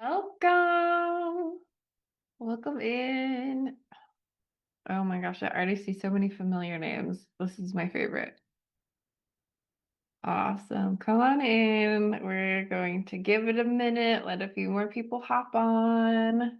Welcome. Welcome in. Oh my gosh, I already see so many familiar names. This is my favorite. Awesome. Come on in. We're going to give it a minute, let a few more people hop on.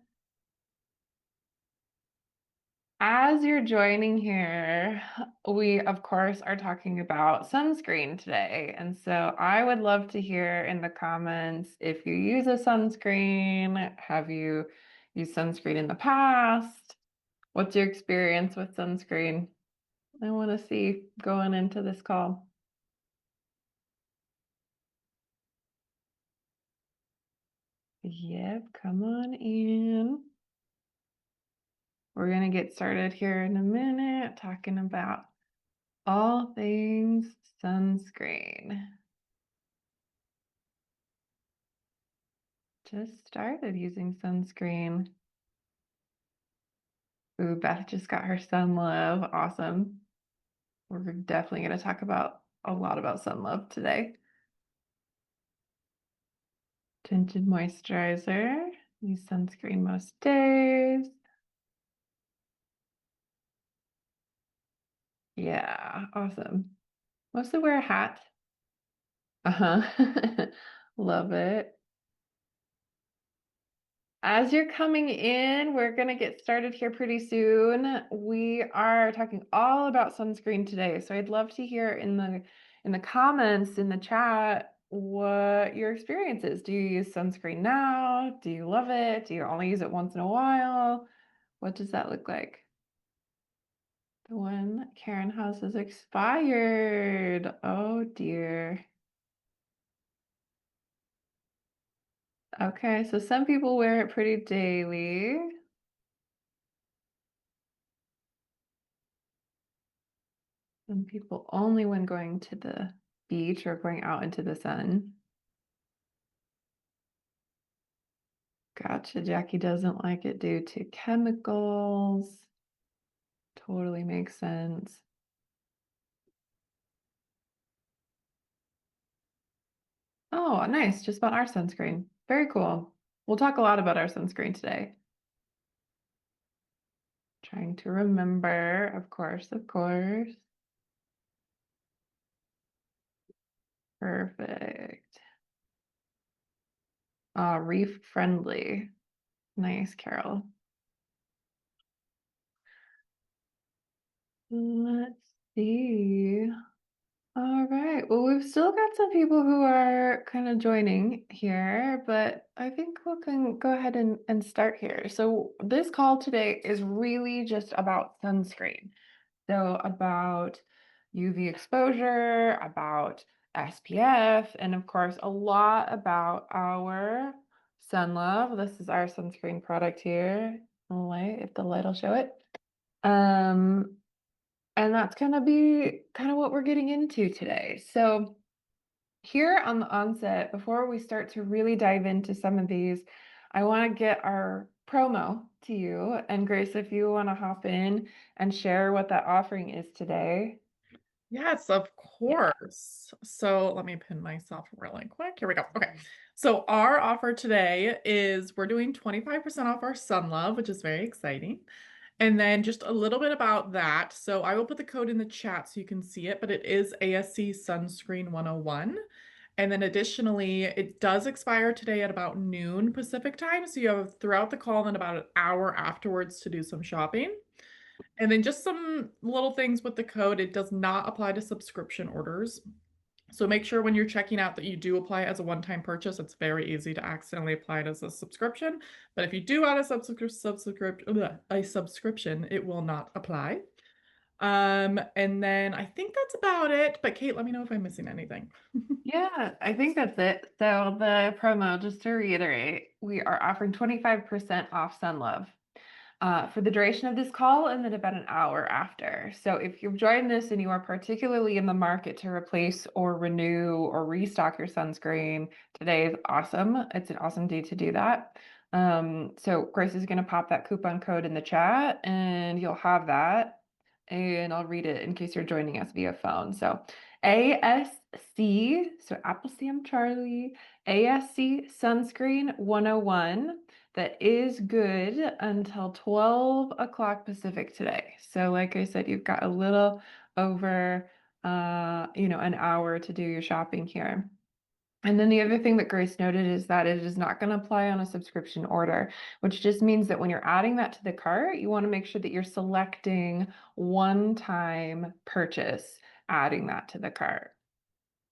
As you're joining here, we of course are talking about sunscreen today. And so I would love to hear in the comments if you use a sunscreen, have you used sunscreen in the past? What's your experience with sunscreen? I want to see going into this call. Yep, come on in. We're going to get started here in a minute talking about all things sunscreen. Just started using sunscreen. Ooh, Beth just got her Sun Love. Awesome. We're definitely going to talk about a lot about Sun Love today. Tinted moisturizer. Use sunscreen most days. Yeah, awesome. Mostly wear a hat. Uh-huh. Love it. As you're coming in, we're going to get started here pretty soon. We are talking all about sunscreen today. So I'd love to hear in the comments in the chat what your experience is. Do you use sunscreen now? Do you love it? Do you only use it once in a while? What does that look like? The one Karen has is expired. Oh dear. Okay, so some people wear it pretty daily. Some people only when going to the beach or going out into the sun. Gotcha. Jackie doesn't like it due to chemicals. Totally makes sense. Oh, nice. Just about our sunscreen. Very cool. We'll talk a lot about our sunscreen today. Trying to remember, of course, of course. Perfect. Reef friendly. Nice, Carol. Let's see. All right. Well, we've still got some people who are kind of joining here, but I think we can go ahead and start here. So this call today is really just about sunscreen. So about UV exposure, about SPF, and of course, a lot about our Sun Love. This is our sunscreen product here. Light, if the light will show it. Um, and that's going to be kind of what we're getting into today. So, here on the onset, before we start to really dive into some of these, I want to get our promo to you. And Grace, if you want to hop in and share what that offering is today. Yes, of Yeah. course. So let me pin myself really quick. Here we go. Okay. So our offer today is we're doing 25% off our Sun Love, which is very exciting. And then just a little bit about that. So I will put the code in the chat so you can see it, but it is ASC Sunscreen 101. And then additionally, it does expire today at about noon Pacific time. So you have throughout the call and about an hour afterwards to do some shopping. And then just some little things with the code. It does not apply to subscription orders. So make sure when you're checking out that you do apply it as a one-time purchase. It's very easy to accidentally apply it as a subscription. But if you do add a subscription, it will not apply. And then I think that's about it. But Kate, let me know if I'm missing anything. Yeah, I think that's it. So the promo, just to reiterate, we are offering 25% off Sunlove for the duration of this call and then about an hour after. So if you've joined this and you are particularly in the market to replace or renew or restock your sunscreen, today is awesome. It's an awesome day to do that. So Grace is going to pop that coupon code in the chat and you'll have that. And I'll read it in case you're joining us via phone. So ASC so Apple Sam Charlie, ASC Sunscreen 101 that is good until 12 o'clock Pacific today. So like I said, you've got a little over an hour to do your shopping here. And then the other thing that Grace noted is that it is not going to apply on a subscription order, which just means that when you're adding that to the cart, you want to make sure that you're selecting one-time purchase, adding that to the cart.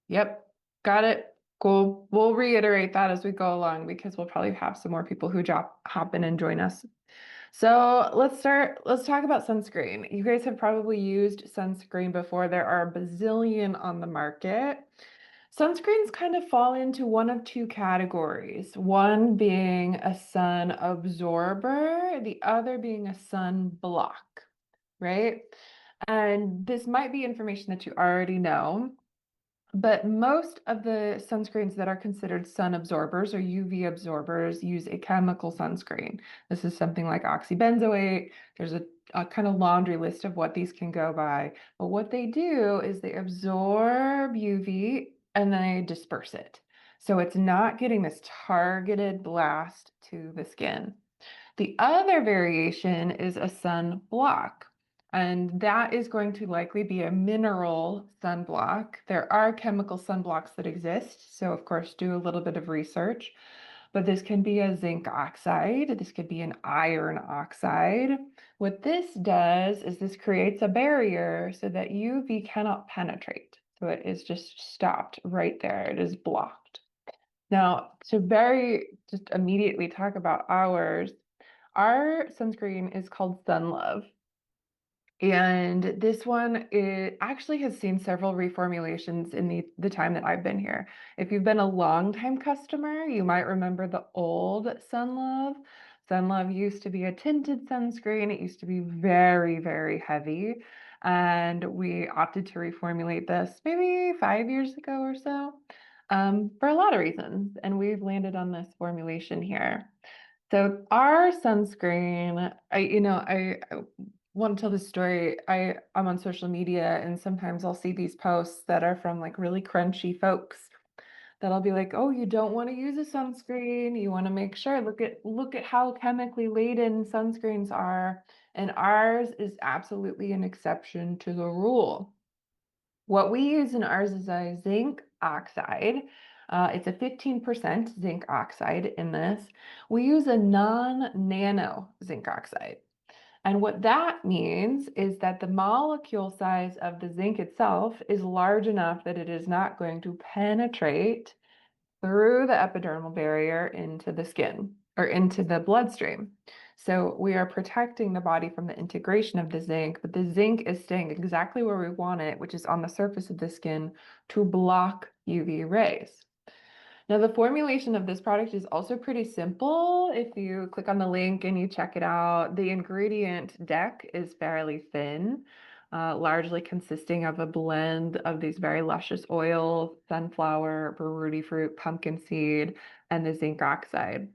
Yep, got it. Cool. We'll reiterate that as we go along because we'll probably have some more people who hop in and join us. So let's start. Let's talk about sunscreen. You guys have probably used sunscreen before. There are a bazillion on the market. Sunscreens kind of fall into one of two categories, one being a sun absorber, the other being a sun block, right? And this might be information that you already know. But most of the sunscreens that are considered sun absorbers or UV absorbers use a chemical sunscreen. This is something like oxybenzoate. There's a kind of laundry list of what these can go by. But what they do is they absorb UV and then they disperse it. So it's not getting this targeted blast to the skin. The other variation is a sunblock, and that is going to likely be a mineral sunblock. There are chemical sunblocks that exist, so of course, do a little bit of research. But this can be a zinc oxide, this could be an iron oxide. What this does is this creates a barrier so that UV cannot penetrate. So it is just stopped right there, it is blocked. Now, to very just immediately talk about ours, our sunscreen is called Sun Love. And this one it actually has seen several reformulations in the time that I've been here. If you've been a longtime customer, you might remember the old Sun Love. Sun Love used to be a tinted sunscreen. It used to be very, very heavy. And we opted to reformulate this maybe 5 years ago or so, for a lot of reasons. And we've landed on this formulation here. So our sunscreen, I want to tell this story. I'm on social media and sometimes I'll see these posts that are from like really crunchy folks that'll be like, "Oh, you don't want to use a sunscreen. You want to make sure. Look at how chemically laden sunscreens are." And ours is absolutely an exception to the rule. What we use in ours is a zinc oxide. It's a 15% zinc oxide in this. We use a non-nano zinc oxide. And what that means is that the molecule size of the zinc itself is large enough that it is not going to penetrate through the epidermal barrier into the skin or into the bloodstream. So we are protecting the body from the integration of the zinc, but the zinc is staying exactly where we want it, which is on the surface of the skin to block UV rays. Now, the formulation of this product is also pretty simple. If you click on the link and you check it out, the ingredient deck is fairly thin, largely consisting of a blend of these very luscious oils, sunflower, baruti fruit, pumpkin seed, and the zinc oxide.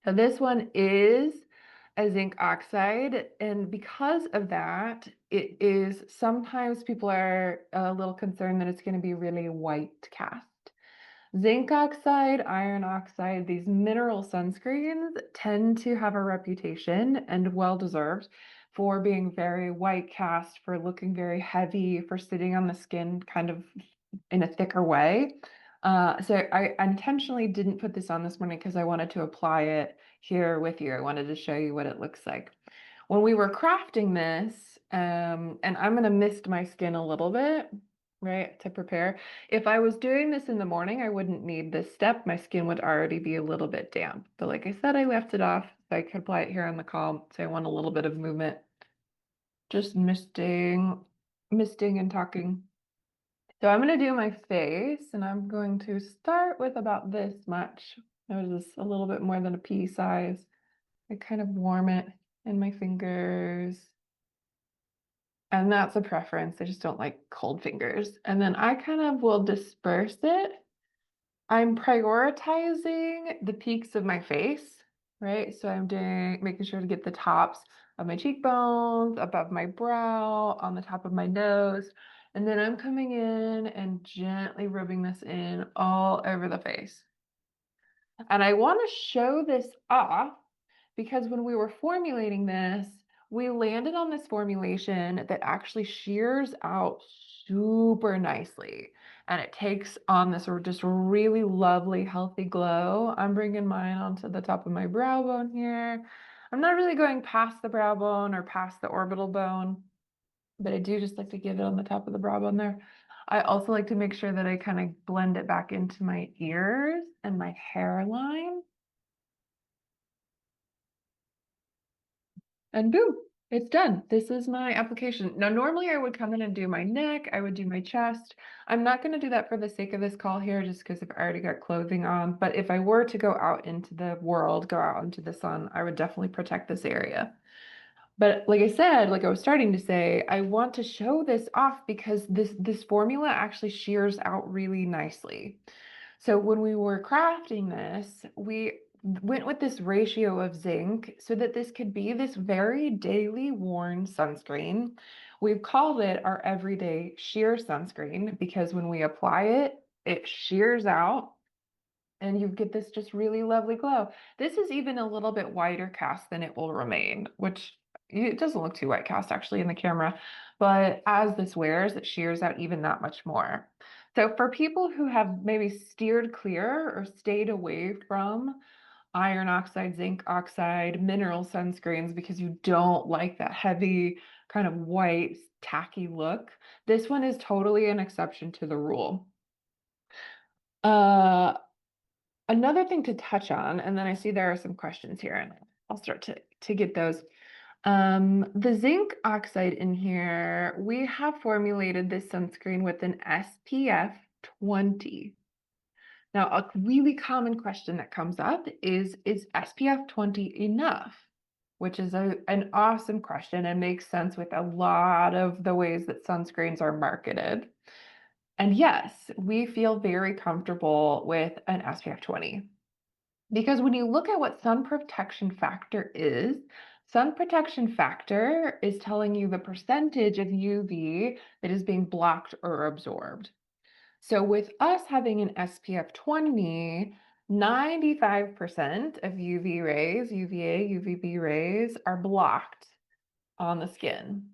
So this one is a zinc oxide, and because of that, it is sometimes people are a little concerned that it's going to be really white cast. Zinc oxide, iron oxide, these mineral sunscreens tend to have a reputation, and well deserved, for being very white cast, for looking very heavy, for sitting on the skin kind of in a thicker way. So I intentionally didn't put this on this morning because I wanted to apply it here with you. I wanted to show you what it looks like. When we were crafting this, and I'm going to mist my skin a little bit, right, to prepare. If I was doing this in the morning, I wouldn't need this step. My skin would already be a little bit damp. But like I said, I left it off so I could apply it here on the call. So I want a little bit of movement. Just misting and talking. So I'm going to do my face and I'm going to start with about this much. Notice a little bit more than a pea size. I kind of warm it in my fingers. And that's a preference. I just don't like cold fingers. And then I kind of will disperse it. I'm prioritizing the peaks of my face, right? So making sure to get the tops of my cheekbones, above my brow, on the top of my nose. And then I'm coming in and gently rubbing this in all over the face. And I want to show this off because when we were formulating this, we landed on this formulation that actually shears out super nicely. And it takes on this just really lovely, healthy glow. I'm bringing mine onto the top of my brow bone here. I'm not really going past the brow bone or past the orbital bone, but I do just like to give it on the top of the brow bone there. I also like to make sure that I kind of blend it back into my ears and my hairline. And boom, it's done. This is my application. Now, normally I would come in and do my neck, I would do my chest. I'm not going to do that for the sake of this call here, just because I've already got clothing on. But if I were to go out into the world, go out into the sun, I would definitely protect this area. But like I said, like I was starting to say, I want to show this off because this formula actually shears out really nicely. So when we were crafting this, we went with this ratio of zinc so that this could be this very daily worn sunscreen. We've called it our everyday sheer sunscreen because when we apply it, it shears out and you get this just really lovely glow. This is even a little bit whiter cast than it will remain, which it doesn't look too white cast actually in the camera, but as this wears, it shears out even that much more. So for people who have maybe steered clear or stayed away from iron oxide, zinc oxide, mineral sunscreens because you don't like that heavy kind of white tacky look, this one is totally an exception to the rule. Uh, Another thing to touch on, and then I see there are some questions here, and I'll start to get those. The zinc oxide in here, we have formulated this sunscreen with an SPF 20. Now, a really common question that comes up is SPF 20 enough? Which is an awesome question and makes sense with a lot of the ways that sunscreens are marketed. And yes, we feel very comfortable with an SPF 20. Because when you look at what sun protection factor is telling you the percentage of UV that is being blocked or absorbed. So with us having an SPF 20, 95% of UV rays, UVA, UVB rays are blocked on the skin.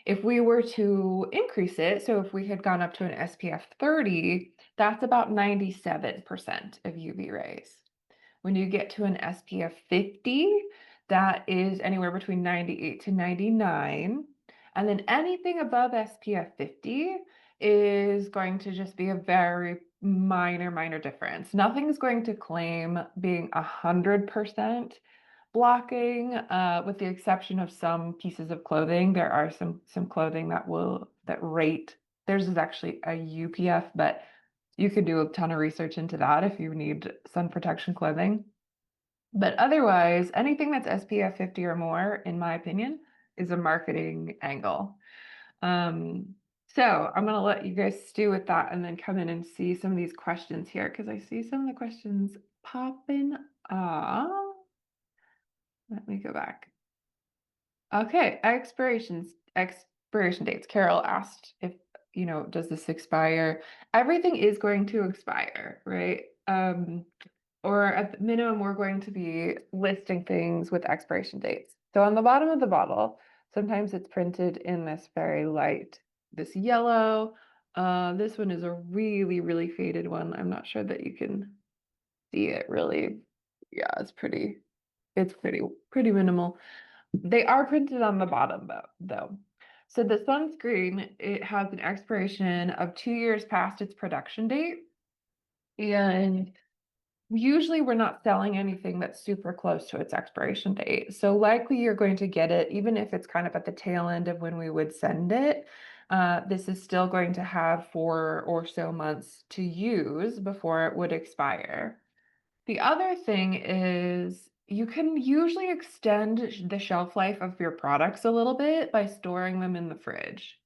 If we were to increase it, so if we had gone up to an SPF 30, that's about 97% of UV rays. When you get to an SPF 50, that is anywhere between 98 to 99. And then anything above SPF 50 is going to just be a very minor difference. Nothing's going to claim being 100% blocking, with the exception of some pieces of clothing. There are some clothing that rate. Theirs is actually a UPF, but you could do a ton of research into that if you need sun protection clothing. But otherwise, anything that's SPF 50 or more, in my opinion, is a marketing angle. Um, so I'm going to let you guys stew with that and then come in and see some of these questions here because I see some of the questions popping up. Let me go back. Okay, expiration dates. Carol asked if, does this expire? Everything is going to expire, right? Or at the minimum, we're going to be listing things with expiration dates. So on the bottom of the bottle, sometimes it's printed in this very light, this yellow. This one is a really faded one. I'm not sure that you can see it really. Yeah, it's pretty minimal. They are printed on the bottom though. So the sunscreen, it has an expiration of 2 years past its production date. And usually we're not selling anything that's super close to its expiration date. So likely you're going to get it, even if it's kind of at the tail end of when we would send it. This is still going to have 4 or so months to use before it would expire. The other thing is you can usually extend the shelf life of your products a little bit by storing them in the fridge.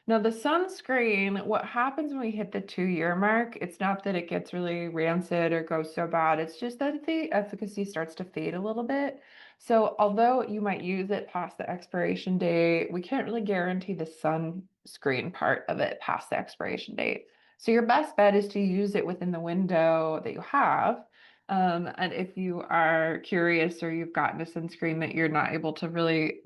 Now, the sunscreen, what happens when we hit the 2 year mark, it's not that it gets really rancid or goes so bad. It's just that the efficacy starts to fade a little bit. So although you might use it past the expiration date, we can't really guarantee the sun screen part of it past the expiration date. So your best bet is to use it within the window that you have. And if you are curious or you've gotten a sunscreen that you're not able to really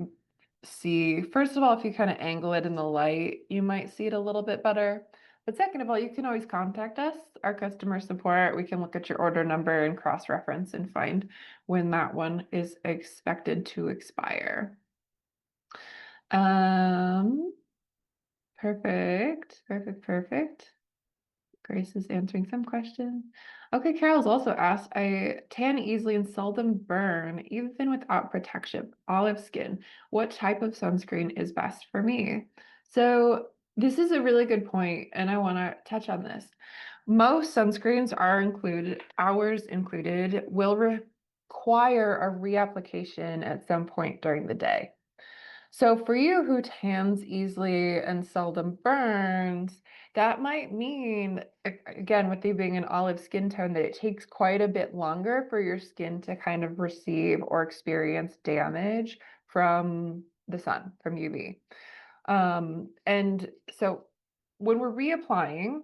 see, first of all, if you kind of angle it in the light, you might see it a little bit better. But second of all, you can always contact us, our customer support. We can look at your order number and cross-reference and find when that one is expected to expire. Um, perfect, perfect, perfect. Grace is answering some questions. Okay, Carol's also asked, I tan easily and seldom burn, even without protection, olive skin. What type of sunscreen is best for me? So this is a really good point, and I want to touch on this. Most sunscreens are included, ours included, will require a reapplication at some point during the day. So for you who tans easily and seldom burns, that might mean, again, with you being an olive skin tone, that it takes quite a bit longer for your skin to kind of receive or experience damage from the sun, from UV. And so when we're reapplying,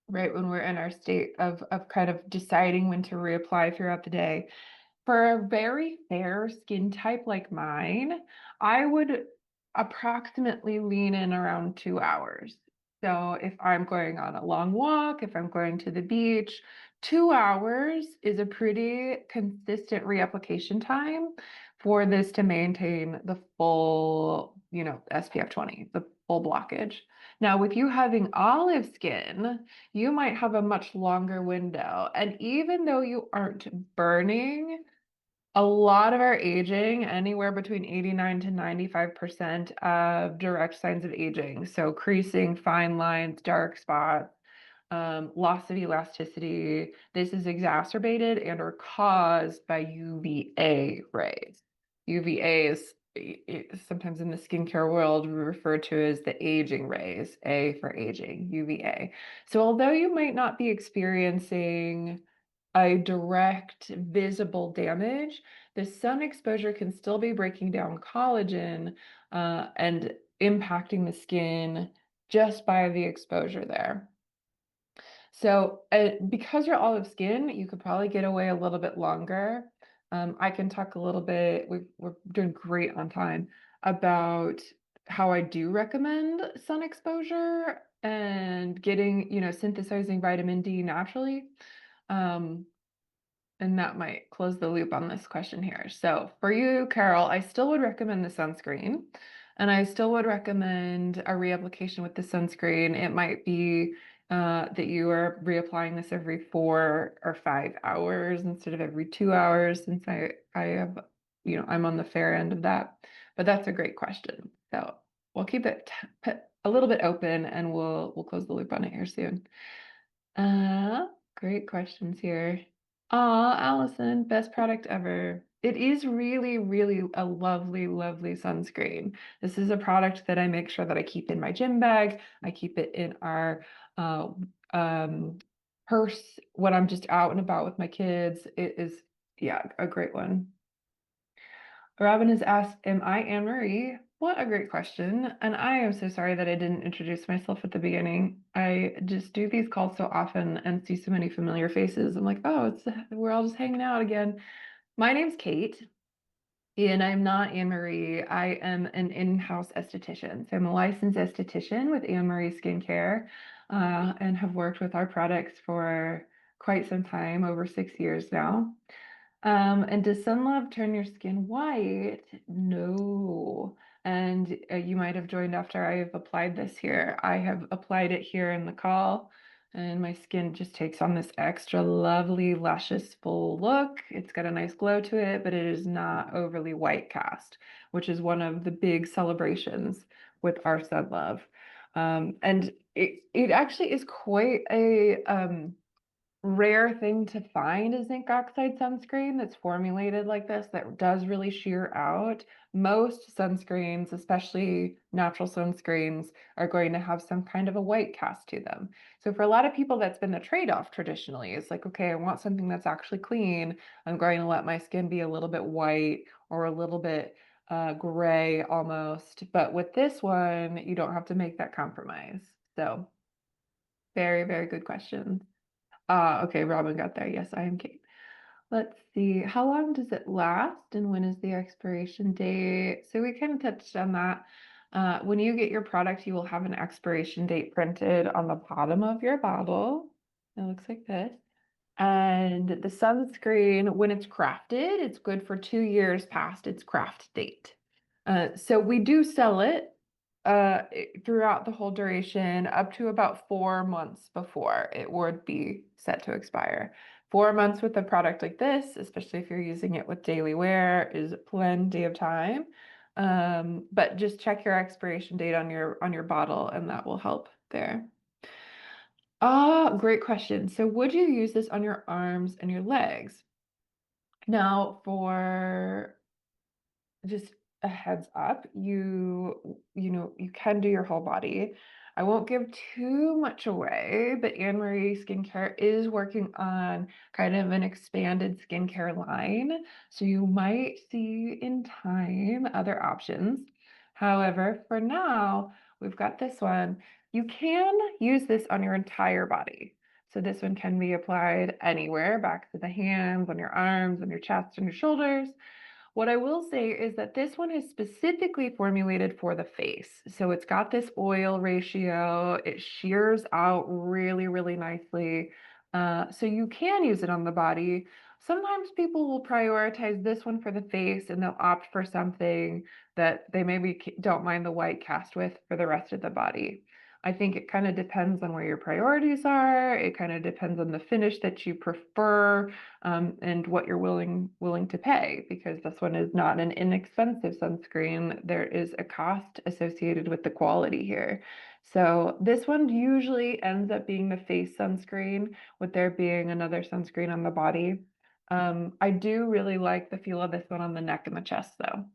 right, when we're in our state of kind of deciding when to reapply throughout the day, for a very fair skin type like mine, I would approximately lean in around 2 hours. So if I'm going on a long walk, if I'm going to the beach, 2 hours is a pretty consistent reapplication time for this to maintain the full, SPF 20, the full blockage. Now, with you having olive skin, you might have a much longer window. And even though you aren't burning, a lot of our aging, anywhere between 89 to 95% of direct signs of aging. So creasing, fine lines, dark spots, loss of elasticity. This is exacerbated and or caused by UVA rays. UVA is sometimes in the skincare world referred to as the aging rays, A for aging, UVA. So although you might not be experiencing a direct visible damage, the sun exposure can still be breaking down collagen and impacting the skin just by the exposure there. So, because you're olive skin, you could probably get away a little bit longer. I can talk a little bit, we're doing great on time, about how I do recommend sun exposure and getting, synthesizing vitamin D naturally. Um, and that might close the loop on this question here. So for you, Carol, I still would recommend the sunscreen, and I still would recommend a reapplication with the sunscreen. It might be that you are reapplying this every 4 or 5 hours instead of every 2 hours, since I have, I'm on the fair end of that. But that's a great question. So we'll keep it a little bit open, and we'll close the loop on it here soon. Uh, Great questions here. Aw, Allison, best product ever. It is really, really a lovely, lovely sunscreen. This is a product that I make sure that I keep in my gym bag. I keep it in our uh, um, purse when I'm just out and about with my kids. It is, yeah, a great one. Robin has asked, am I Anne Marie? What a great question. And I am so sorry that I didn't introduce myself at the beginning. I just do these calls so often and see so many familiar faces. I'm like, oh, we're all just hanging out again. My name's Kate, and I'm not Anne Marie. I am an in-house esthetician. So I'm a licensed esthetician with Anne Marie Skincare, and have worked with our products for quite some time, over 6 years now. And does Sunlove turn your skin white? No. And you might have joined after I have applied this here. I have applied it here in the call, and my skin just takes on this extra lovely, luscious, full look. It's got a nice glow to it, but it is not overly white cast, which is one of the big celebrations with our Sunlove. And it actually is quite a rare thing to find a zinc oxide sunscreen that's formulated like this that does really sheer out. Most sunscreens, especially natural sunscreens, are going to have some kind of a white cast to them. So for a lot of people, that's been the trade-off traditionally. It's like, okay, I want something that's actually clean. I'm going to let my skin be a little bit white or a little bit gray almost. But with this one, you don't have to make that compromise. So very, very good question. Okay, Robin got there. Yes, I am Kate. Let's see. How long does it last and when is the expiration date? So we kind of touched on that. When you get your product, you will have an expiration date printed on the bottom of your bottle. It looks like this. And the sunscreen, when it's crafted, it's good for 2 years past its craft date. So we do sell it throughout the whole duration up to about 4 months before it would be set to expire. 4 months with a product like this, especially if you're using it with daily wear, is plenty of time. But just check your expiration date on your bottle, and that will help there. Ah, great question. So would you use this on your arms and your legs? Now, for just a heads up, you can do your whole body. I won't give too much away, but Anne Marie Skincare is working on kind of an expanded skincare line. So you might see in time other options. However, for now, we've got this one. You can use this on your entire body. So this one can be applied anywhere, back to the hands, on your arms, on your chest, and your shoulders. What I will say is that this one is specifically formulated for the face. So it's got this oil ratio. It shears out really, really nicely. So you can use it on the body. Sometimes people will prioritize this one for the face and they'll opt for something that they maybe don't mind the white cast with for the rest of the body. I think it kind of depends on where your priorities are. It kind of depends on the finish that you prefer, and what you're willing to pay, because this one is not an inexpensive sunscreen. There is a cost associated with the quality here. So this one usually ends up being the face sunscreen, with there being another sunscreen on the body. I do really like the feel of this one on the neck and the chest, though.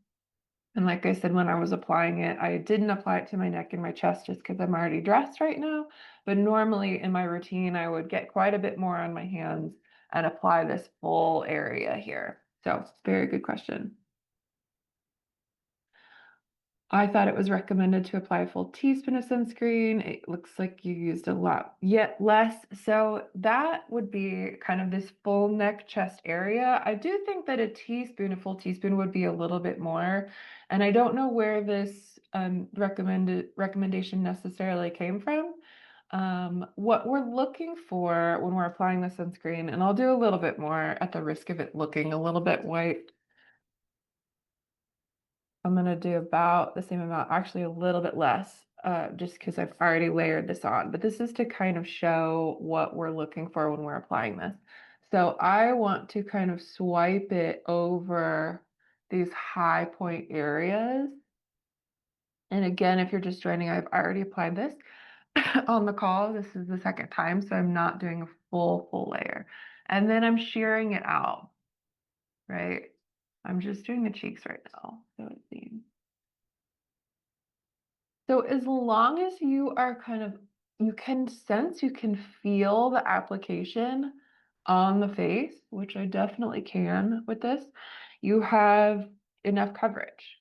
And like I said, when I was applying it, I didn't apply it to my neck and my chest just because I'm already dressed right now. But normally in my routine, I would get quite a bit more on my hands and apply this full area here. So, very good question. I thought it was recommended to apply a full teaspoon of sunscreen. It looks like you used a lot, yet less. So that would be kind of this full neck chest area. I do think that a full teaspoon would be a little bit more. And I don't know where this recommendation necessarily came from. What we're looking for when we're applying the sunscreen, and I'll do a little bit more at the risk of it looking a little bit white. I'm gonna do about the same amount, actually a little bit less, just because I've already layered this on. But this is to kind of show what we're looking for when we're applying this. So I want to kind of swipe it over these high point areas. And again, if you're just joining, I've already applied this on the call. This is the second time, so I'm not doing a full layer. And then I'm shearing it out, right? I'm just doing the cheeks right now. So it seems. So as long as you are you can sense, you can feel the application on the face, which I definitely can with this, you have enough coverage,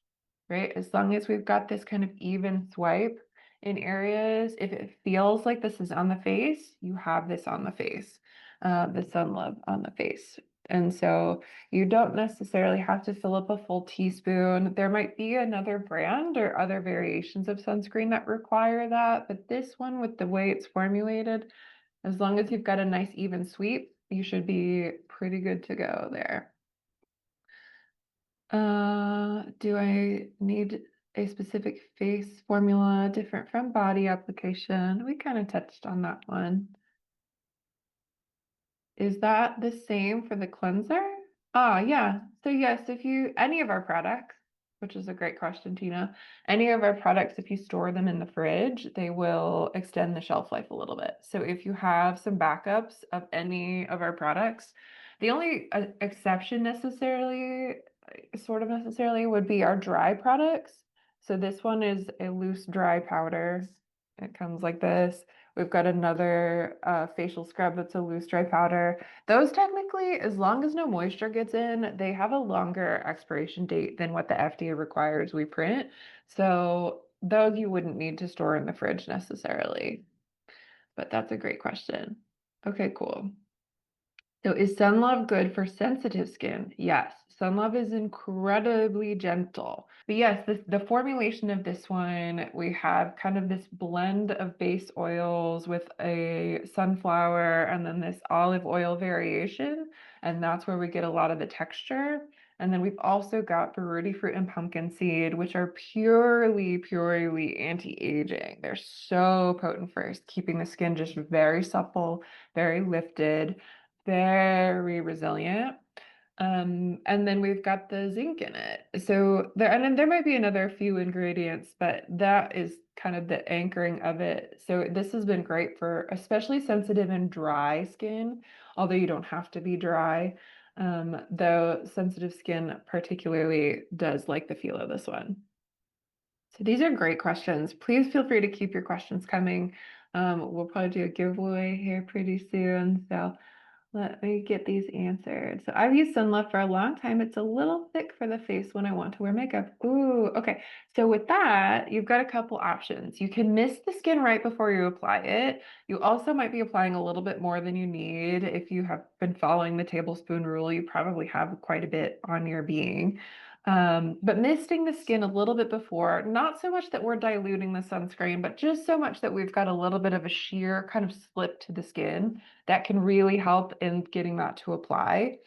right? As long as we've got this kind of even swipe in areas, if it feels like this is on the face, you have this on the face, the Sun Love on the face. And so you don't necessarily have to fill up a full teaspoon. There might be another brand or other variations of sunscreen that require that, but this one, with the way it's formulated, as long as you've got a nice even sweep, you should be pretty good to go there. Do I need a specific face formula different from body application? We kind of touched on that one. Is that the same for the cleanser? Ah, yeah. So yes, if you any of our products, which is a great question, Tina, any of our products, if you store them in the fridge, they will extend the shelf life a little bit. So if you have some backups of any of our products, the only exception necessarily, would be our dry products. So this one is a loose dry powder. It comes like this. We've got another facial scrub that's a loose dry powder. Those technically, as long as no moisture gets in, they have a longer expiration date than what the FDA requires we print. So those you wouldn't need to store in the fridge necessarily. But that's a great question. Okay, cool. So is Sunlove good for sensitive skin? Yes, Sunlove is incredibly gentle. But yes, the formulation of this one, we have kind of this blend of base oils with a sunflower and then this olive oil variation. And that's where we get a lot of the texture. And then we've also got Baruti fruit and pumpkin seed, which are purely anti-aging. They're so potent for keeping the skin just very supple, very lifted, very resilient. And then we've got the zinc in it. So there, and then there might be another few ingredients, but that is kind of the anchoring of it. So this has been great for especially sensitive and dry skin, although you don't have to be dry. Though sensitive skin particularly does like the feel of this one. So these are great questions. Please feel free to keep your questions coming. We'll probably do a giveaway here pretty soon. So let me get these answered. So I've used Sunlove for a long time. It's a little thick for the face when I want to wear makeup. Ooh, okay. So with that, you've got a couple options. You can mist the skin right before you apply it. You also might be applying a little bit more than you need. If you have been following the tablespoon rule, you probably have quite a bit on your being. But misting the skin a little bit before, not so much that we're diluting the sunscreen, but just so much that we've got a little bit of a sheer kind of slip to the skin that can really help in getting that to apply.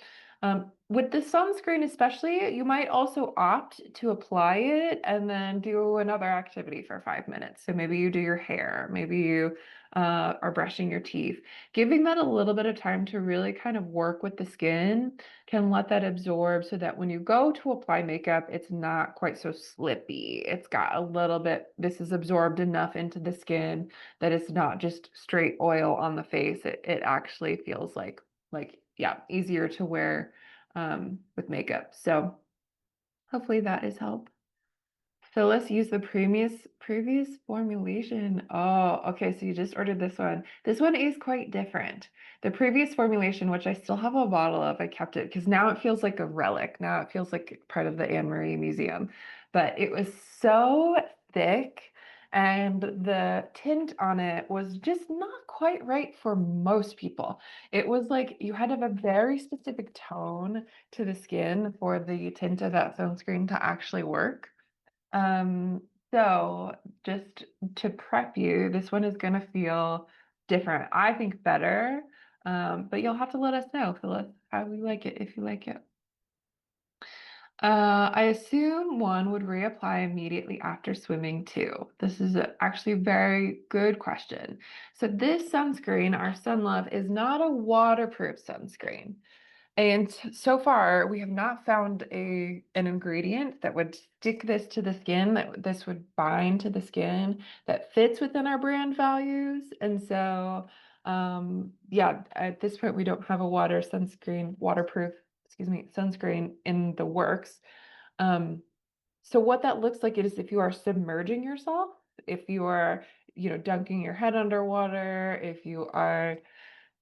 With the sunscreen, especially, you might also opt to apply it and then do another activity for 5 minutes. So maybe you do your hair, maybe you are brushing your teeth. Giving that a little bit of time to really kind of work with the skin can let that absorb so that when you go to apply makeup, it's not quite so slippy. It's got a little bit, this is absorbed enough into the skin that it's not just straight oil on the face. It actually feels like yeah, easier to wear with makeup. So hopefully that is help. So let's use the previous formulation. Oh, okay. So you just ordered this one. This one is quite different. The previous formulation, which I still have a bottle of, I kept it because now it feels like a relic. Now it feels like part of the Anne Marie Museum. But it was so thick and the tint on it was just not quite right for most people. It was like you had to have a very specific tone to the skin for the tint of that sunscreen to actually work. So just to prep you, this one is going to feel different. I think better. But you'll have to let us know, Phyllis, how you like it, if you like it. I assume one would reapply immediately after swimming too. This is actually a very good question. So this sunscreen, our Sun Love, is not a waterproof sunscreen. And so far, we have not found an ingredient that would stick this to the skin, that this would bind to the skin, that fits within our brand values. And so, yeah, at this point, we don't have a waterproof, excuse me, sunscreen in the works. Um, so what that looks like is if you are submerging yourself, if you are, dunking your head underwater, if you are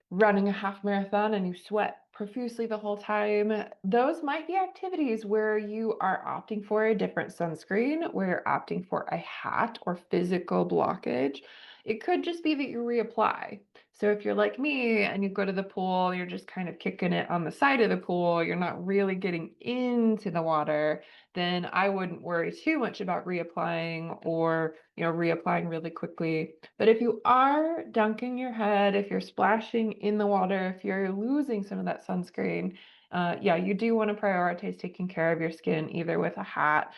running a half marathon and you sweat profusely the whole time, those might be activities where you are opting for a different sunscreen, where you're opting for a hat or physical blockage. It could just be that you reapply. So if you're like me and you go to the pool, you're just kind of kicking it on the side of the pool, you're not really getting into the water, then I wouldn't worry too much about reapplying or, reapplying really quickly. But if you are dunking your head, if you're splashing in the water, if you're losing some of that sunscreen, yeah, you do want to prioritize taking care of your skin either with a hat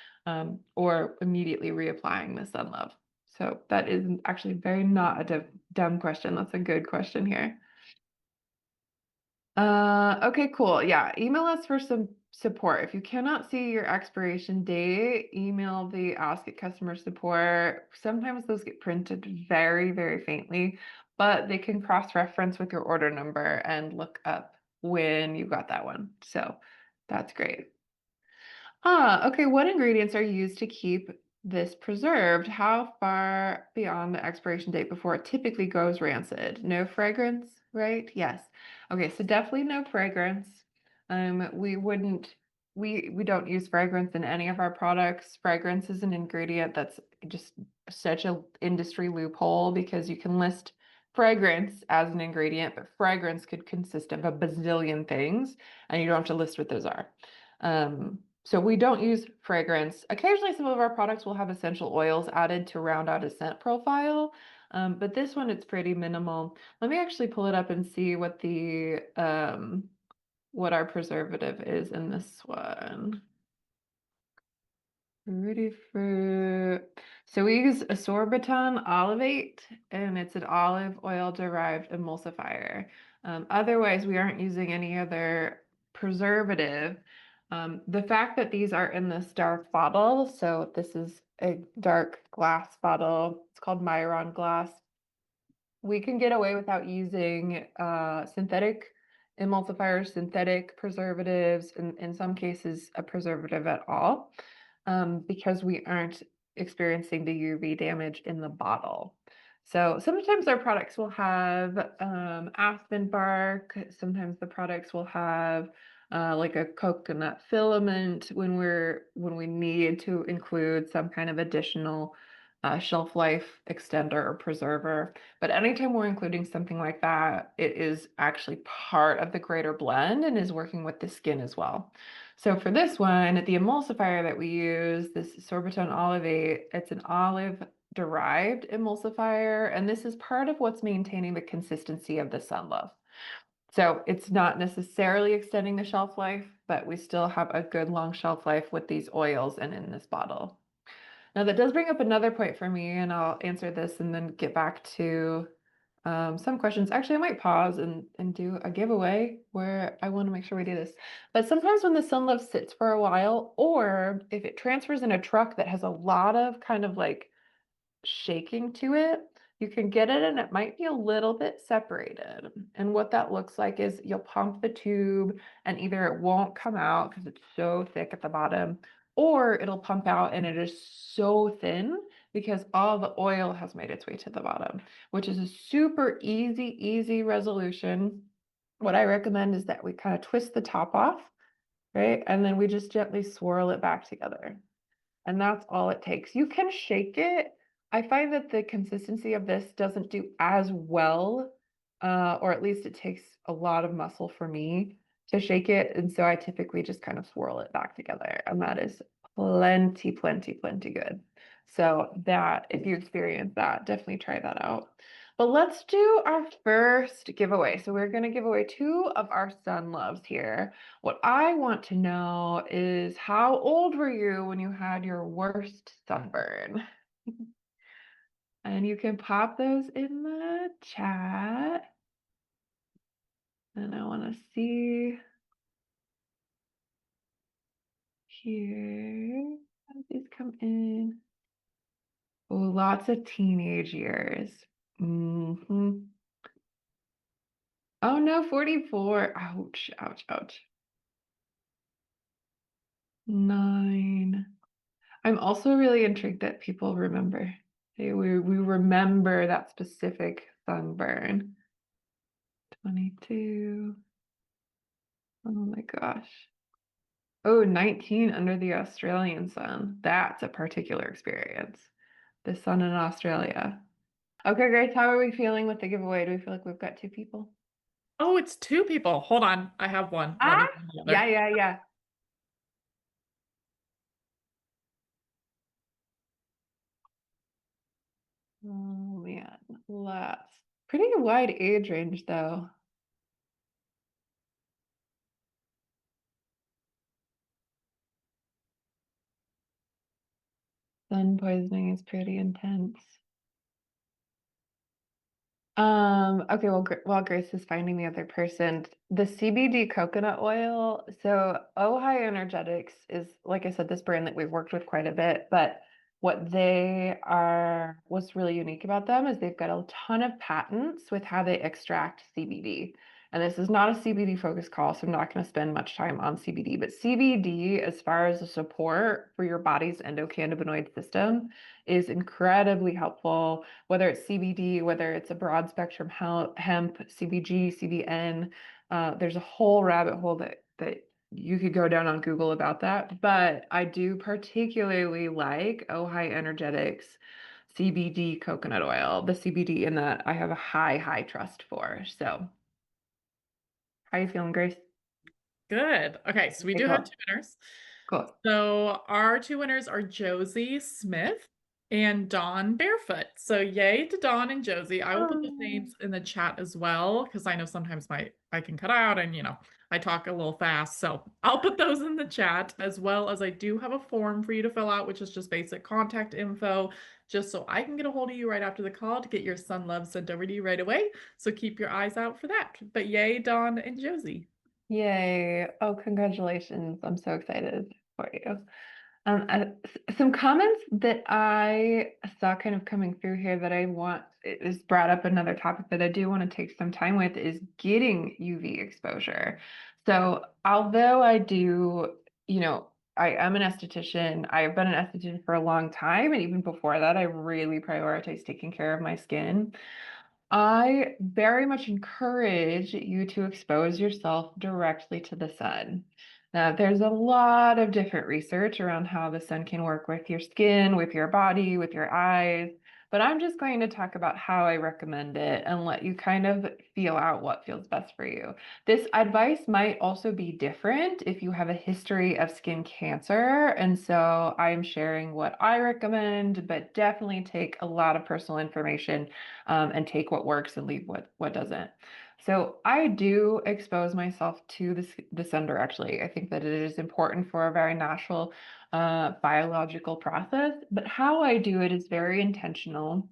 or immediately reapplying the Sun Love. So that is actually very not a dumb question. That's a good question here. Okay, cool. Yeah, email us for some support. If you cannot see your expiration date, email the Ask It customer support. Sometimes those get printed very faintly, but they can cross-reference with your order number and look up when you got that one. So that's great. Okay. What ingredients are used to keep this preserved, how far beyond the expiration date before it typically goes rancid? No fragrance, right? Yes. Okay, so definitely no fragrance. We wouldn't we don't use fragrance in any of our products. Fragrance is an ingredient that's just such a industry loophole because you can list fragrance as an ingredient, but fragrance could consist of a bazillion things, and you don't have to list what those are. So we don't use fragrance. Occasionally, some of our products will have essential oils added to round out a scent profile, but this one it's pretty minimal. Let me actually pull it up and see what our preservative is in this one. Fruity fruit. So we use ascorbiton olivate, and it's an olive oil derived emulsifier. Otherwise, we aren't using any other preservative. The fact that these are in this dark bottle, so this is a dark glass bottle. It's called Myron glass. We can get away without using synthetic emulsifiers, synthetic preservatives, and in some cases, a preservative at all, because we aren't experiencing the UV damage in the bottle. So sometimes our products will have aspen bark. Sometimes the products will have like a coconut filament when we need to include some kind of additional shelf life extender or preserver. But anytime we're including something like that, it is actually part of the greater blend and is working with the skin as well. So for this one, the emulsifier that we use, this sorbitol olivate, it's an olive derived emulsifier, and this is part of what's maintaining the consistency of the sunlove. So it's not necessarily extending the shelf life, but we still have a good long shelf life with these oils and in this bottle. Now that does bring up another point for me, and I'll answer this and then get back to some questions. Actually, I might pause and do a giveaway where I want to make sure we do this. But sometimes when the sun love sits for a while, or if it transfers in a truck that has a lot of kind of like shaking to it, you can get it and it might be a little bit separated. And what that looks like is you'll pump the tube and either it won't come out because it's so thick at the bottom, or it'll pump out and it is so thin because all the oil has made its way to the bottom, which is a super easy resolution. What I recommend is that we kind of twist the top off, right? And then we just gently swirl it back together. And that's all it takes. You can shake it. I find that the consistency of this doesn't do as well, or at least it takes a lot of muscle for me to shake it. And so I typically just kind of swirl it back together. And that is plenty good. So that, if you experience that, definitely try that out. But let's do our first giveaway. So we're going to give away two of our sun loves here. What I want to know is how old were you when you had your worst sunburn? And you can pop those in the chat. And I want to see here. How did these come in? Oh, lots of teenage years. Oh no, 44. Ouch. 9. I'm also really intrigued that people remember. We remember that specific sunburn. 22. Oh my gosh. Oh, 19 under the Australian sun. That's a particular experience. The sun in Australia. Okay, Grace, how are we feeling with the giveaway? Do we feel like we've got two people? Oh, it's two people. Hold on. I have one. Let Ah, me find the yeah, other. yeah, yeah. Oh man, lots. Pretty wide age range though. Sun poisoning is pretty intense. Okay, well, while Grace is finding the other person, the CBD coconut oil. So, Ojai Energetics is, like I said, this brand that we've worked with quite a bit, but what's really unique about them is they've got a ton of patents with how they extract CBD. And this is not a CBD focused call, so I'm not going to spend much time on CBD. But CBD, as far as the support for your body's endocannabinoid system, is incredibly helpful. Whether it's CBD, whether it's a broad spectrum hemp, CBG, CBN, there's a whole rabbit hole that you could go down on Google about that. But I do particularly like Ojai Energetics CBD coconut oil, the CBD in that I have a high trust for. So, how you feeling, Grace? Good. Okay, so we Okay, do have cool. 2 winners. Cool. So our 2 winners are Josie Smith and Dawn Barefoot. So yay to Dawn and Josie. I will put those Oh. names in the chat as well because I know sometimes I can cut out and I talk a little fast. So I'll put those in the chat as well as I do have a form for you to fill out, which is just basic contact info, just so I can get a hold of you right after the call to get your sun love sent over to you right away. So keep your eyes out for that. But yay, Dawn and Josie. Yay. Oh, congratulations. I'm so excited for you. Some comments that I saw kind of coming through here that I want is brought up another topic that I do want to take some time with is getting UV exposure. So, although I do, I am an esthetician, I've been an esthetician for a long time, and even before that, I really prioritize taking care of my skin. I very much encourage you to expose yourself directly to the sun. Now, there's a lot of different research around how the sun can work with your skin, with your body, with your eyes, but I'm just going to talk about how I recommend it and let you kind of feel out what feels best for you. This advice might also be different if you have a history of skin cancer, and so I'm sharing what I recommend, but definitely take a lot of personal information and take what works and leave what doesn't. So I do expose myself to the sun directly. I think that it is important for a very natural biological process, but how I do it is very intentional.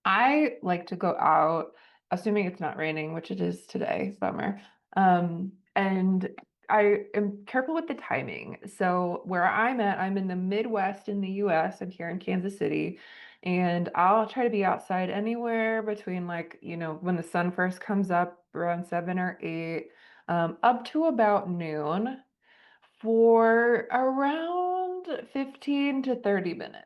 I like to go out, assuming it's not raining, which it is today, bummer. And I am careful with the timing. So where I'm at, I'm in the Midwest in the US. I'm here in Kansas City, and I'll try to be outside anywhere between like, when the sun first comes up around 7 or 8, up to about noon for around 15 to 30 minutes.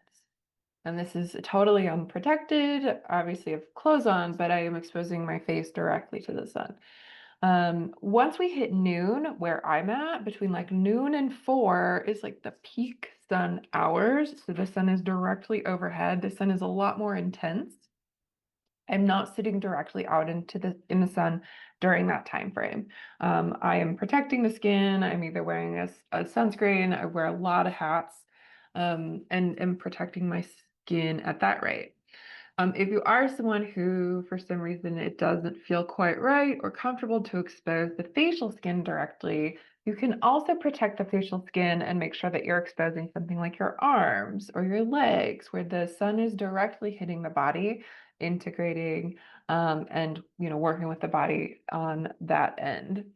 And this is totally unprotected. Obviously, I have clothes on, but I am exposing my face directly to the sun. Once we hit noon, where I'm at, between like noon and 4 is like the peak sun hours. So the sun is directly overhead. The sun is a lot more intense. I'm not sitting directly out in the sun during that time frame. I am protecting the skin. I'm either wearing a sunscreen. I wear a lot of hats, and am protecting my skin at that rate. If you are someone who, for some reason, it doesn't feel quite right or comfortable to expose the facial skin directly, you can also protect the facial skin and make sure that you're exposing something like your arms or your legs, where the sun is directly hitting the body, integrating, and working with the body on that end.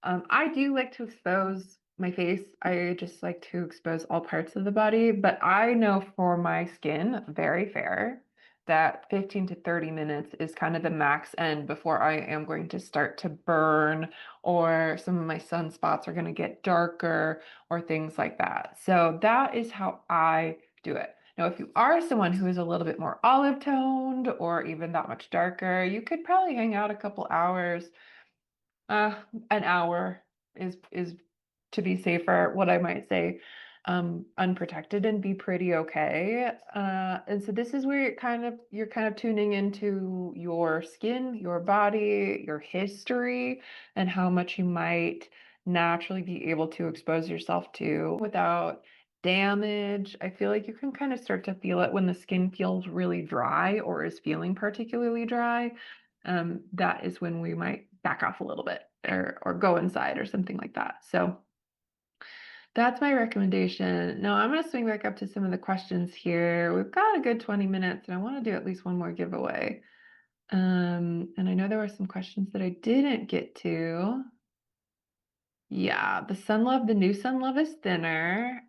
I do like to expose my face. I just like to expose all parts of the body, but I know for my skin, very fair, that 15 to 30 minutes is kind of the max end before I am going to start to burn or some of my sunspots are going to get darker or things like that. So that is how I do it. Now, if you are someone who is a little bit more olive toned or even that much darker, you could probably hang out a couple hours. An hour is to be safer, what I might say, unprotected and be pretty okay. And so this is where you're kind of tuning into your skin, your body, your history, and how much you might naturally be able to expose yourself to without damage. I feel like you can kind of start to feel it when the skin feels really dry or is feeling particularly dry. That is when we might back off a little bit or go inside or something like that. So that's my recommendation. Now I'm going to swing back up to some of the questions here. We've got a good 20 minutes and I want to do at least one more giveaway. And I know there were some questions that I didn't get to. Yeah, the new Sun Love is thinner.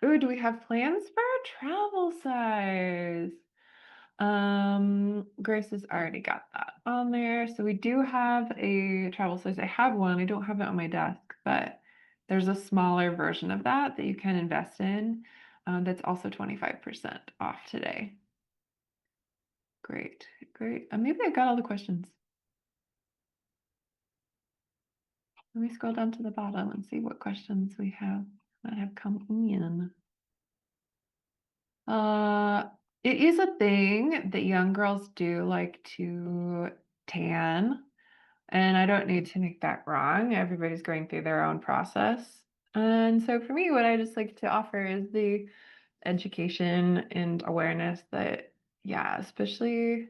Ooh, do we have plans for a travel size? Grace has already got that on there. So we do have a travel size. I have one. I don't have it on my desk, but there's a smaller version of that that you can invest in. That's also 25% off today. Great, great. Maybe I got all the questions. Let me scroll down to the bottom and see what questions we have that have come in. Uh, it is a thing that young girls do like to tan, and I don't need to make that wrong. Everybody's going through their own process. And so for me, what I just like to offer is the education and awareness that, yeah, especially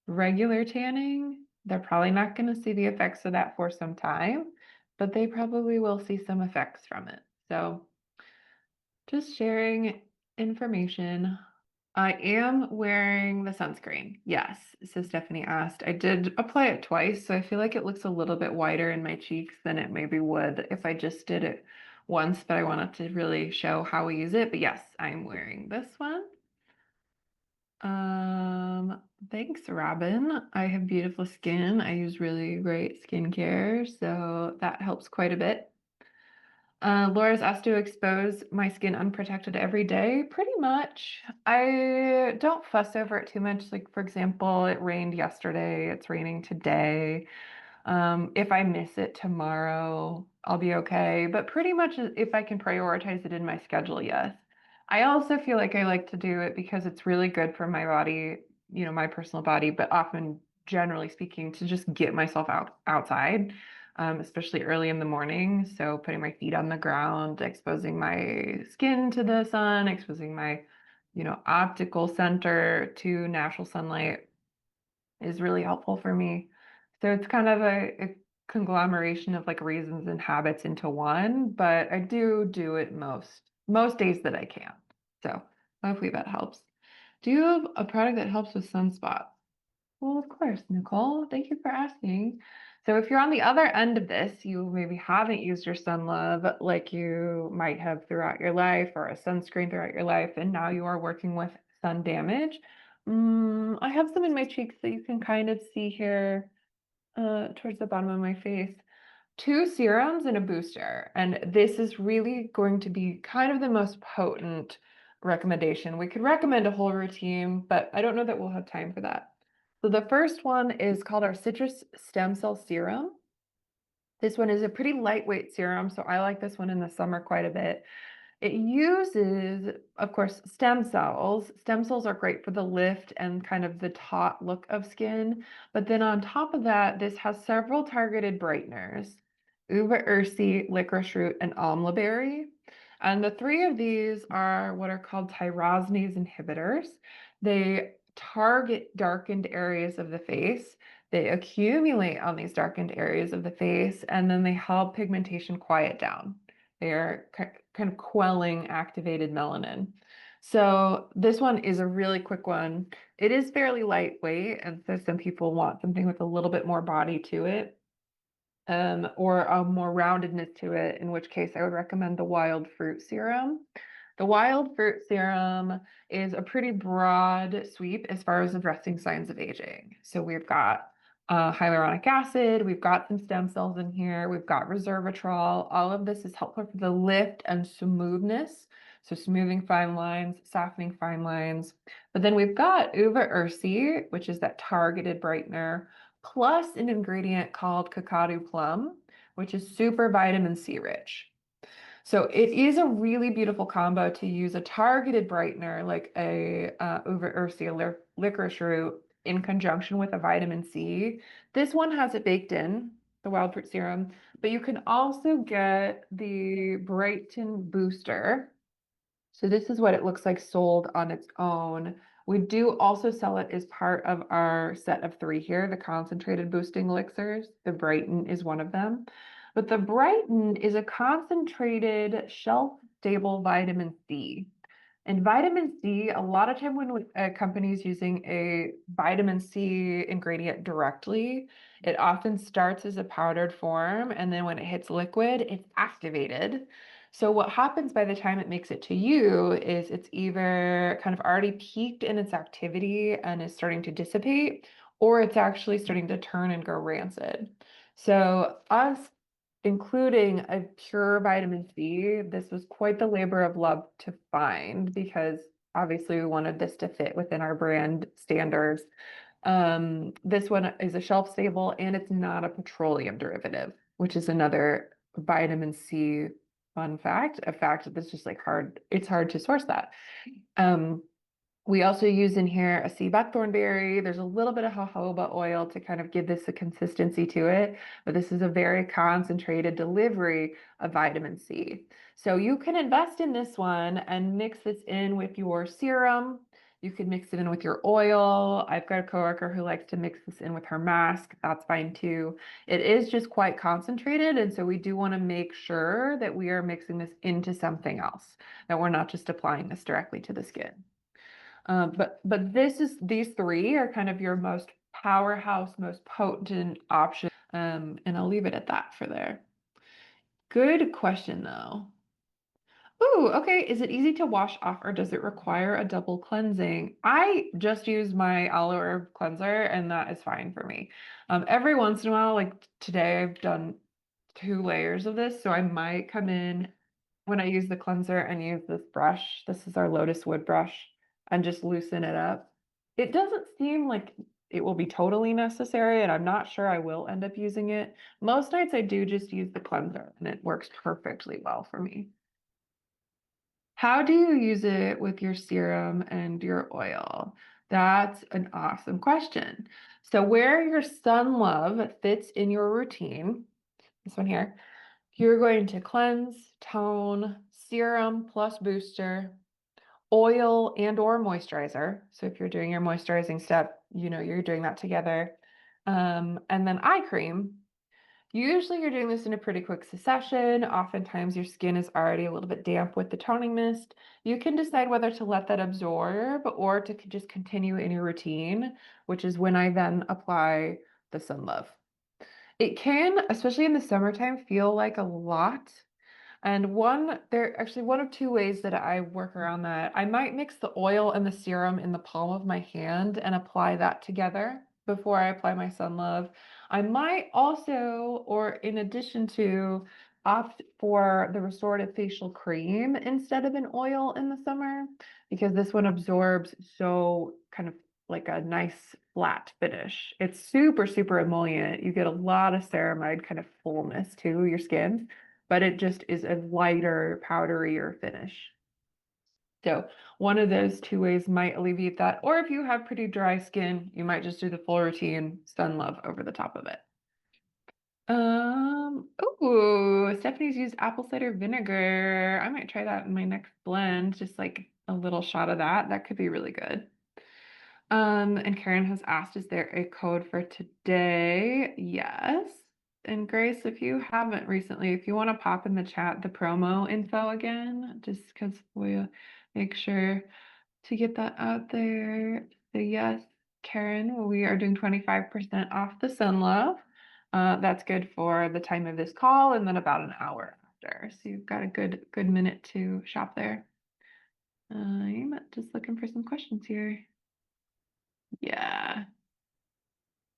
regular tanning, they're probably not going to see the effects of that for some time, but they probably will see some effects from it. So just sharing information. I am wearing the sunscreen. Yes. So Stephanie asked. I did apply it twice, so I feel like it looks a little bit whiter in my cheeks than it maybe would if I just did it once, but I wanted to really show how we use it. But yes, I'm wearing this one. Thanks, Robin. I have beautiful skin. I use really great skincare, so that helps quite a bit. Laura's asked to expose my skin unprotected every day. Pretty much. I don't fuss over it too much. Like, for example, it rained yesterday, it's raining today. If I miss it tomorrow, I'll be okay. But pretty much if I can prioritize it in my schedule, yes. I also feel like I like to do it because it's really good for my body, my personal body, but often, generally speaking, to just get myself outside, especially early in the morning. So putting my feet on the ground, exposing my skin to the sun, exposing my, optical center to natural sunlight is really helpful for me. So it's kind of a conglomeration of like reasons and habits into one, but I do it most days that I can. So hopefully that helps. Do you have a product that helps with sunspots? Well, of course, Nicole. Thank you for asking. So if you're on the other end of this, you maybe haven't used your Sun Love like you might have throughout your life or a sunscreen throughout your life, and now you are working with sun damage. I have some in my cheeks that you can kind of see here towards the bottom of my face. Two serums and a booster. And this is really going to be kind of the most potent recommendation. We could recommend a whole routine, but I don't know that we'll have time for that. So the first one is called our citrus stem cell serum. This one is a pretty lightweight serum, so I like this one in the summer quite a bit. It uses, of course, stem cells. Stem cells are great for the lift and kind of the taut look of skin. But then on top of that, this has several targeted brighteners, uva ursi, licorice root, and amla berry. And the three of these are what are called tyrosinase inhibitors. They target darkened areas of the face. They accumulate on these darkened areas of the face, and then they help pigmentation quiet down. They are kind of quelling activated melanin. So this one is a really quick one. It is fairly lightweight, and so some people want something with a little bit more body to it, or a more roundedness to it, in which case I would recommend the wild fruit serum. The wild fruit serum is a pretty broad sweep as far as addressing signs of aging. So we've got hyaluronic acid, we've got some stem cells in here, we've got resveratrol. All of this is helpful for the lift and smoothness. So smoothing fine lines, softening fine lines. But then we've got uva ursi, which is that targeted brightener, plus an ingredient called cacao plum, which is super vitamin C rich. So it is a really beautiful combo to use a targeted brightener like a uva ursi, licorice root, in conjunction with a vitamin C. This one has it baked in, the wild fruit serum, but you can also get the Brighton booster. So this is what it looks like sold on its own. We do also sell it as part of our set of three here, the concentrated boosting elixirs. The Brighton is one of them. But the Brighton is a concentrated shelf-stable vitamin C. And vitamin C, a lot of time when a company is using a vitamin C ingredient directly, it often starts as a powdered form, and then when it hits liquid, it's activated. So what happens by the time it makes it to you is it's either kind of already peaked in its activity and is starting to dissipate, or it's actually starting to turn and go rancid. So us including a pure vitamin C, this was quite the labor of love to find because obviously we wanted this to fit within our brand standards. This one is a shelf stable and it's not a petroleum derivative, which is another vitamin C fun fact, a fact that's just like hard, it's hard to source that. Um, we also use in here a sea buckthorn berry. There's a little bit of jojoba oil to kind of give this a consistency to it, but this is a very concentrated delivery of vitamin C. So you can invest in this one and mix this in with your serum. You could mix it in with your oil. I've got a coworker who likes to mix this in with her mask. That's fine too. It is just quite concentrated, and so we do want to make sure that we are mixing this into something else, that we're not just applying this directly to the skin. But these three are kind of your most powerhouse, most potent option. And I'll leave it at that for there. Good question though. Ooh, okay. Is it easy to wash off or does it require a double cleansing? I just use my aloe herb cleanser and that is fine for me. Every once in a while, like today, I've done 2 layers of this, so I might come in when I use the cleanser and use this brush. This is our Lotus Wood brush and just loosen it up. It doesn't seem like it will be totally necessary, and I'm not sure I will end up using it. Most nights I do just use the cleanser and it works perfectly well for me. How do you use it with your serum and your oil? That's an awesome question. So, where your sun love fits in your routine, this one here, you're going to cleanse, tone, serum plus booster, oil and or moisturizer. So if you're doing your moisturizing step, you know you're doing that together. And then eye cream. Usually you're doing this in a pretty quick succession. Oftentimes your skin is already a little bit damp with the toning mist. You can decide whether to let that absorb or to just continue in your routine, which is when I then apply the Sun Love. It can, especially in the summertime, feel like a lot. And there actually one of 2 ways that I work around that. I might mix the oil and the serum in the palm of my hand and apply that together before I apply my Sun Love. I might also, or in addition to, opt for the restorative facial cream instead of an oil in the summer because this one absorbs so kind of like a nice flat finish. It's super, super emollient. You get a lot of ceramide kind of fullness to your skin, but it just is a lighter, powderier finish. So one of those 2 ways might alleviate that. Or if you have pretty dry skin, you might just do the full routine Sun Love over the top of it. Stephanie's used apple cider vinegar. I might try that in my next blend, just like a little shot of that. That could be really good. And Karen has asked, is there a code for today? Yes. And Grace, if you haven't recently, if you want to pop in the chat the promo info again, just because we'll make sure to get that out there. So yes, Karen, we are doing 25% off the Sun Love. That's good for the time of this call and then about an hour after. So you've got a good minute to shop there. I'm just looking for some questions here. Yeah.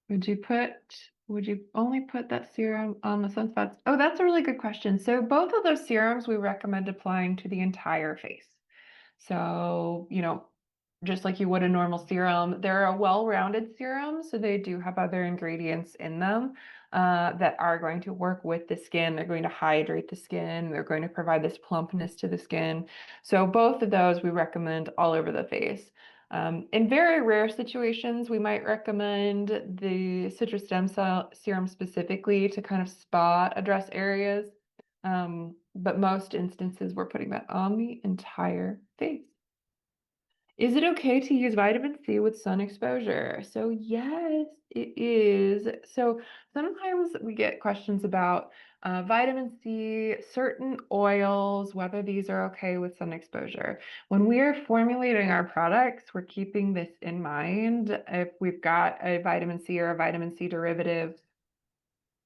Would you only put that serum on the sunspots? Oh, that's a really good question. So both of those serums we recommend applying to the entire face. So, just like you would a normal serum, they're a well-rounded serum, so they do have other ingredients in them that are going to work with the skin. They're going to hydrate the skin. They're going to provide this plumpness to the skin. So both of those we recommend all over the face. In very rare situations, we might recommend the citrus stem cell serum specifically to kind of spot address areas. But most instances, we're putting that on the entire face. Is it okay to use vitamin C with sun exposure? So yes, it is. So sometimes we get questions about vitamin C, certain oils, whether these are okay with sun exposure. When we're formulating our products, we're keeping this in mind. If we've got a vitamin C or a vitamin C derivative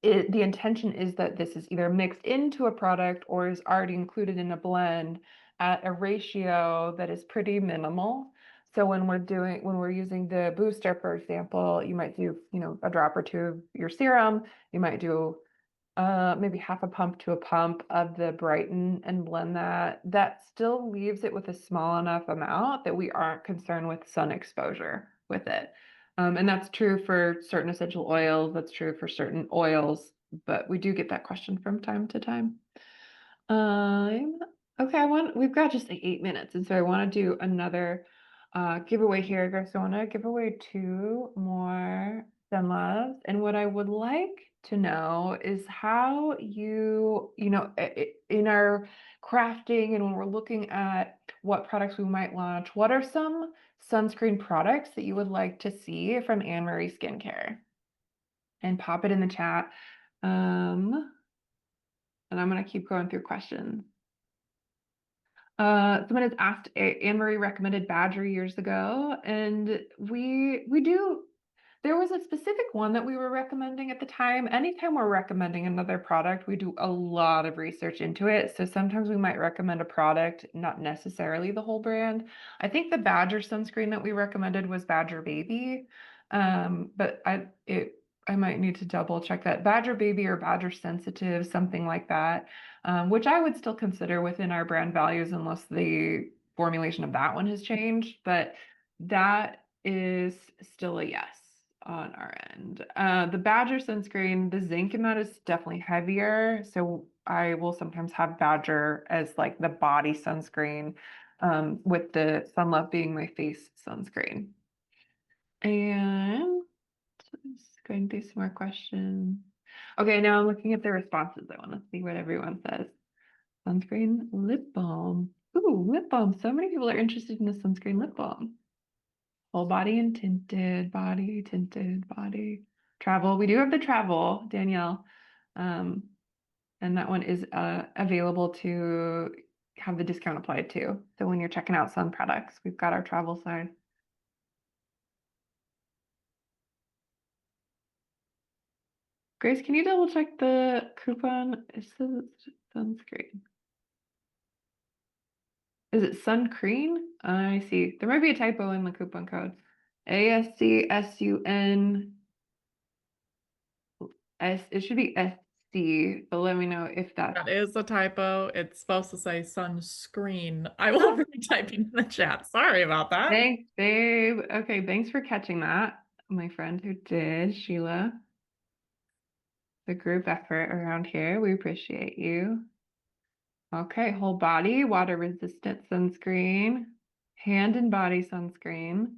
the intention is that this is either mixed into a product or is already included in a blend at a ratio that is pretty minimal. So when we're using the booster, for example, you might do, a drop or two of your serum. You might do maybe half a pump to a pump of the Brighten and blend that. That still leaves it with a small enough amount that we aren't concerned with sun exposure with it. And that's true for certain essential oils, that's true for certain oils, but we do get that question from time to time. Um, okay, we've got just like 8 minutes, and so I want to do another giveaway here, guys. So I want to give away two more Sun Loves. And what I would like to know is how in our crafting and when we're looking at what products we might launch, what are some sunscreen products that you would like to see from Anne Marie Skincare? And pop it in the chat. And I'm going to keep going through questions. Someone has asked, Anne Marie recommended Badger years ago, and we do. There was a specific one that we were recommending at the time. Anytime we're recommending another product, we do a lot of research into it. So sometimes we might recommend a product, not necessarily the whole brand. I think the Badger sunscreen that we recommended was Badger Baby, but I might need to double check that. Badger Baby or Badger Sensitive, something like that, which I would still consider within our brand values unless the formulation of that one has changed. But that is still a yes on our end. The Badger sunscreen, the zinc in that is definitely heavier. So I will sometimes have Badger as like the body sunscreen, with the Sun Love being my face sunscreen. And just going through some more questions. Okay, now I'm looking at the responses. I want to see what everyone says. Sunscreen lip balm. Ooh, lip balm. So many people are interested in the sunscreen lip balm. Whole body and tinted body. Travel. We do have the travel, Danielle. Um, and that one is available to have the discount applied to. So when you're checking out sun products, we've got our travel side. Grace, can you double check the coupon? It says sunscreen. Is it suncreen? I see. There might be a typo in the coupon code. ASCSUN. It should be SC, but let me know if that's. That is a typo. It's supposed to say sunscreen. I will Oh, be typing in the chat. Sorry about that. thanks, babe. Okay, thanks for catching that. My friend who did, Sheila. The group effort around here. We appreciate you. Okay, whole body, water resistant sunscreen, hand and body sunscreen,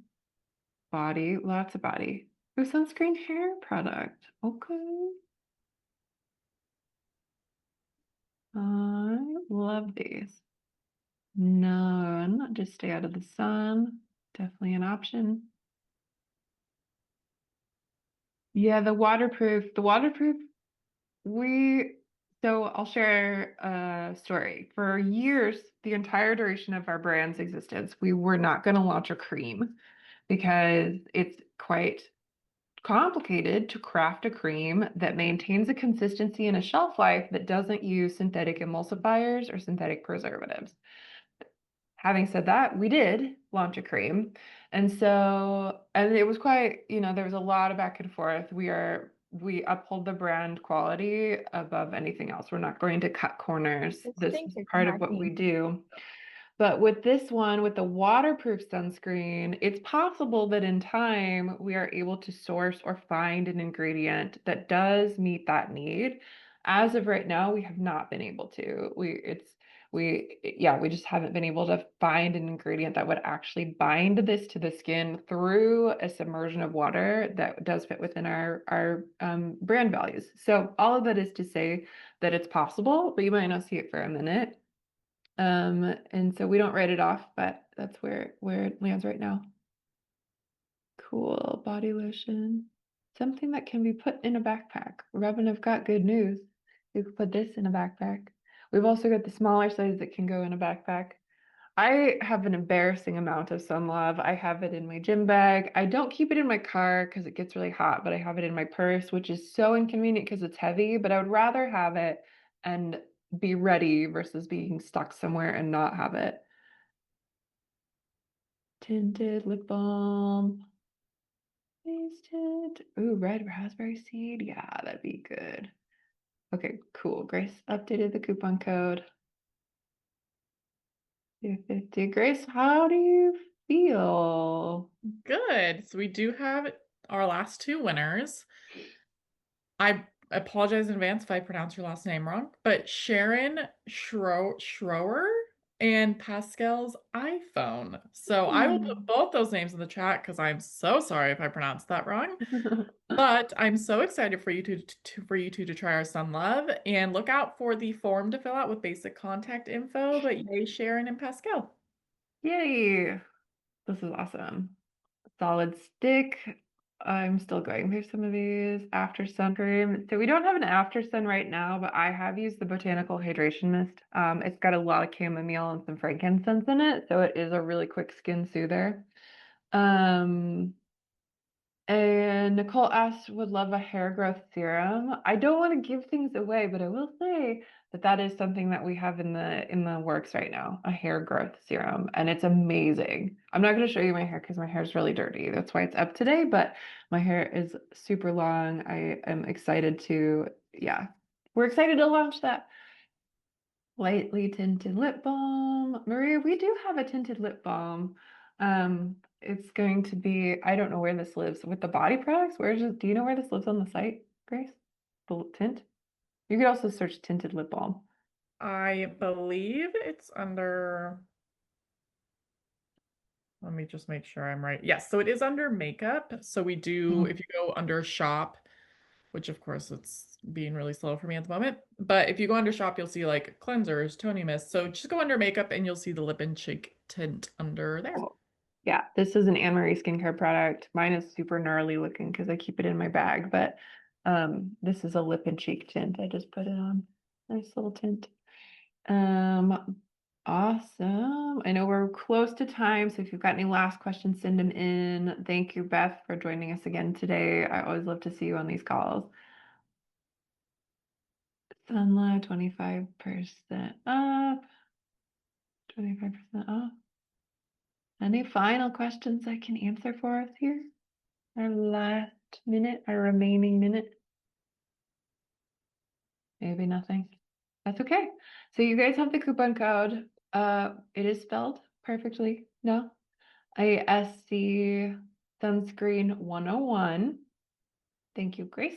body, lots of body. Ooh, sunscreen hair product. Okay. I love these. None, just stay out of the sun. Definitely an option. Yeah, the waterproof, we, so I'll share a story. For years, the entire duration of our brand's existence, we were not going to launch a cream because it's quite complicated to craft a cream that maintains a consistency and a shelf life that doesn't use synthetic emulsifiers or synthetic preservatives. Having said that, we did launch a cream. And it was quite, there was a lot of back and forth. We uphold the brand quality above anything else. We're not going to cut corners. This is part of what we do. But with this one, with the waterproof sunscreen, it's possible that in time we are able to source or find an ingredient that does meet that need. As of right now, we have not been able to. We just haven't been able to find an ingredient that would actually bind this to the skin through a submersion of water that does fit within our brand values. So all of that is to say that it's possible, but you might not see it for a minute. And so we don't write it off, but that's where it lands right now. Cool. Body lotion. Something that can be put in a backpack. Robin, I've got good news. You could put this in a backpack. We've also got the smaller size that can go in a backpack. I have an embarrassing amount of Sun Love. I have it in my gym bag. I don't keep it in my car because it gets really hot, but I have it in my purse, which is so inconvenient because it's heavy, but I would rather have it and be ready versus being stuck somewhere and not have it. Tinted lip balm. Face tint. Ooh, red raspberry seed. Yeah, that'd be good. Okay, cool. Grace updated the coupon code. 250. Grace, how do you feel? Good. So we do have our last two winners. I apologize in advance if I pronounce your last name wrong, but Sharon Schroer and Pascal's iPhone. So I will put Hmm. both those names in the chat because I'm so sorry if I pronounced that wrong. But I'm so excited for you for you two to try our Sun Love and look out for the form to fill out with basic contact info. But yay, Sharon and Pascal. Yay. This is awesome. Solid stick. I'm still going through some of these after sun cream. So we don't have an after sun right now, but I have used the botanical hydration mist. It's got a lot of chamomile and some frankincense in it, so it is a really quick skin soother. Um, And Nicole asked, would love a hair growth serum. I don't want to give things away, but I will say that that is something that we have in the works right now, a hair growth serum, and it's amazing. I'm not going to show you my hair because my hair is really dirty. That's why it's up today, but my hair is super long. I am excited to, yeah, we're excited to launch that. Lightly tinted lip balm. Maria, we do have a tinted lip balm. It's going to be, I don't know where this lives with the body products. Where is it? Do you know where this lives on the site, Grace? The tint? You could also search tinted lip balm. I believe it's under, let me just make sure I'm right. Yes, so it is under makeup. So we do, if Mhm. you go under shop, which of course it's being really slow for me at the moment. But if you go under shop, you'll see like cleansers, toning mist. So just go under makeup and you'll see the lip and cheek tint under there. Cool. Yeah, this is an Anne Marie skincare product. Mine is super gnarly looking because I keep it in my bag, but this is a lip and cheek tint. I just put it on. Nice little tint. Um, awesome. I know we're close to time, so if you've got any last questions, send them in. Thank you, Beth, for joining us again today. I always love to see you on these calls. Sunlight, 25% up, 25% off. Any final questions I can answer for us here? Our last minute, our remaining minute? Maybe nothing. That's okay. So you guys have the coupon code. It is spelled perfectly. No? ISC sunscreen 101. Thank you, Grace.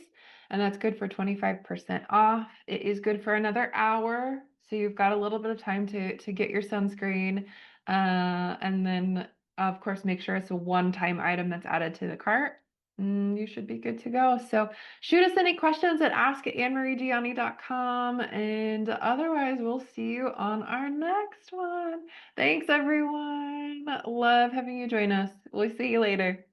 And that's good for 25% off. It is good for another hour. So you've got a little bit of time to get your sunscreen. And then, of course, make sure it's a one-time item that's added to the cart. You should be good to go. So shoot us any questions at ask@annemariediani.com. And otherwise, we'll see you on our next one. Thanks, everyone. Love having you join us. We'll see you later.